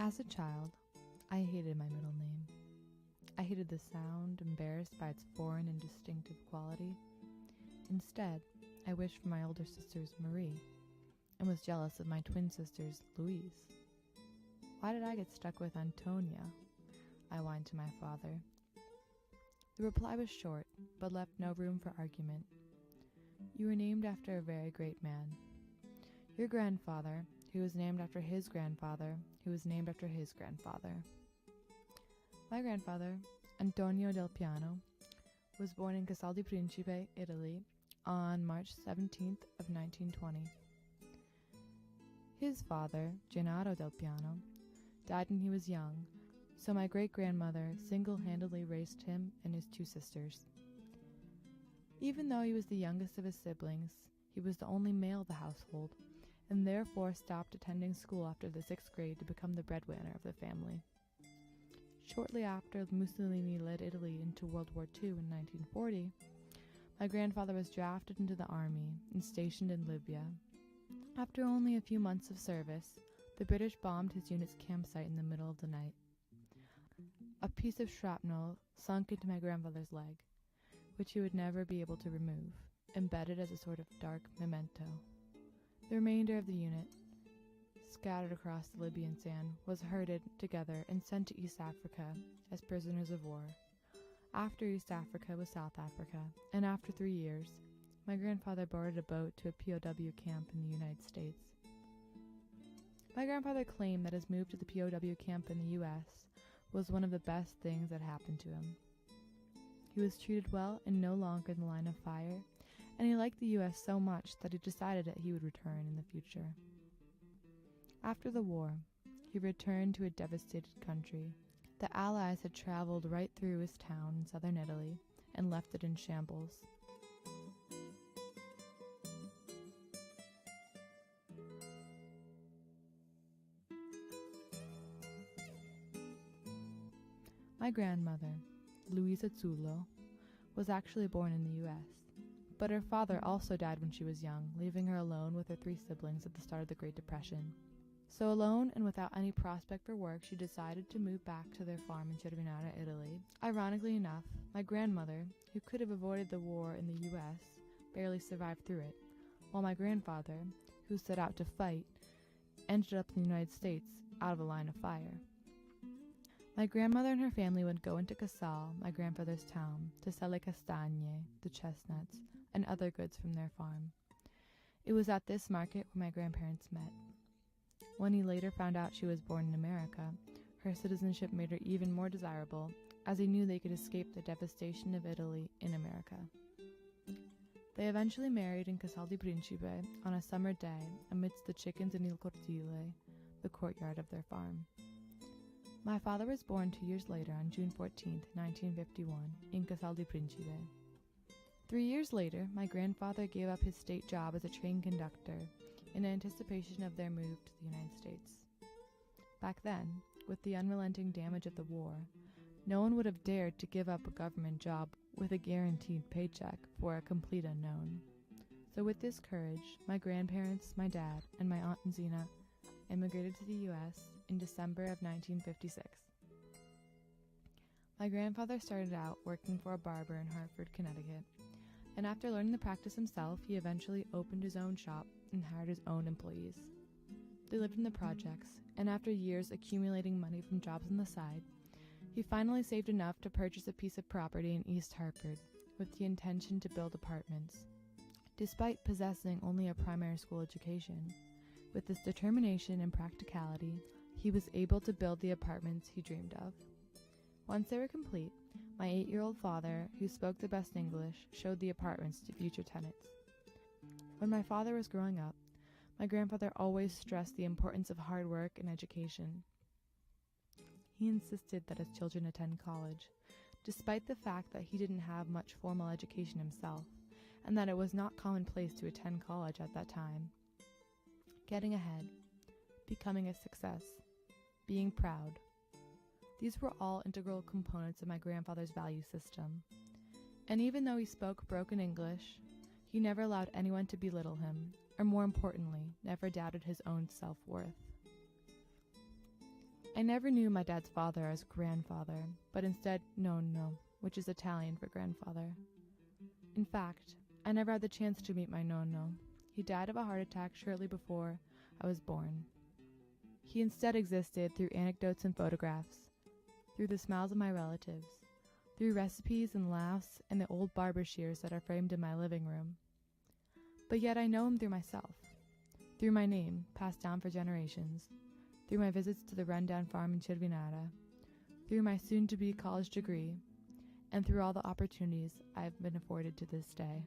As a child, I hated my middle name. I hated the sound, embarrassed by its foreign and distinctive quality. Instead, I wished for my older sister's Marie, and was jealous of my twin sister's Louise. Why did I get stuck with Antonia? I whined to my father. The reply was short, but left no room for argument. You were named after a very great man. Your grandfather, who was named after his grandfather, who was named after his grandfather. My grandfather, Antonio del Piano, was born in Casal di Principe, Italy, on March 17th of 1920. His father, Gennaro del Piano, died when he was young, so my great-grandmother single-handedly raised him and his two sisters. Even though he was the youngest of his siblings, he was the only male of the household, and therefore stopped attending school after the 6th grade to become the breadwinner of the family. Shortly after Mussolini led Italy into World War II in 1940, my grandfather was drafted into the army and stationed in Libya. After only a few months of service, the British bombed his unit's campsite in the middle of the night. A piece of shrapnel sunk into my grandfather's leg, which he would never be able to remove, embedded as a sort of dark memento. The remainder of the unit, scattered across the Libyan sand, was herded together and sent to East Africa as prisoners of war. After East Africa was South Africa, and after 3 years, my grandfather boarded a boat to a POW camp in the United States. My grandfather claimed that his move to the POW camp in the U.S. was one of the best things that happened to him. He was treated well and no longer in the line of fire, and he liked the U.S. so much that he decided that he would return in the future. After the war, he returned to a devastated country. The Allies had traveled right through his town in southern Italy and left it in shambles. My grandmother, Luisa Zullo, was actually born in the U.S., but her father also died when she was young, leaving her alone with her 3 siblings at the start of the Great Depression. So alone and without any prospect for work, she decided to move back to their farm in Cervinara, Italy. Ironically enough, my grandmother, who could have avoided the war in the U.S., barely survived through it, while my grandfather, who set out to fight, ended up in the United States, out of a line of fire. My grandmother and her family would go into Casal, my grandfather's town, to sell le castagne, the chestnuts, and other goods from their farm. It was at this market where my grandparents met. When he later found out she was born in America, her citizenship made her even more desirable, as he knew they could escape the devastation of Italy in America. They eventually married in Casal di Principe on a summer day amidst the chickens in il cortile, the courtyard of their farm. My father was born 2 years later on June 14, 1951, in Casal di Principe. 3 years later, my grandfather gave up his state job as a train conductor in anticipation of their move to the United States. Back then, with the unrelenting damage of the war, no one would have dared to give up a government job with a guaranteed paycheck for a complete unknown. So with this courage, my grandparents, my dad, and my aunt Zina immigrated to the U.S. in December of 1956. My grandfather started out working for a barber in Hartford, Connecticut, and after learning the practice himself, he eventually opened his own shop and hired his own employees. They lived in the projects, and after years accumulating money from jobs on the side, he finally saved enough to purchase a piece of property in East Hartford with the intention to build apartments. Despite possessing only a primary school education, with this determination and practicality, he was able to build the apartments he dreamed of. Once they were complete, my 8-year-old father, who spoke the best English, showed the apartments to future tenants. When my father was growing up, my grandfather always stressed the importance of hard work and education. He insisted that his children attend college, despite the fact that he didn't have much formal education himself, and that it was not commonplace to attend college at that time. Getting ahead, becoming a success, being proud. These were all integral components of my grandfather's value system. And even though he spoke broken English, he never allowed anyone to belittle him, or more importantly, never doubted his own self-worth. I never knew my dad's father as grandfather, but instead Nonno, which is Italian for grandfather. In fact, I never had the chance to meet my Nonno. He died of a heart attack shortly before I was born. He instead existed through anecdotes and photographs, through the smiles of my relatives, through recipes and laughs and the old barber shears that are framed in my living room. But yet I know him through myself, through my name, passed down for generations, through my visits to the rundown farm in Cervinara, through my soon-to-be college degree, and through all the opportunities I have been afforded to this day.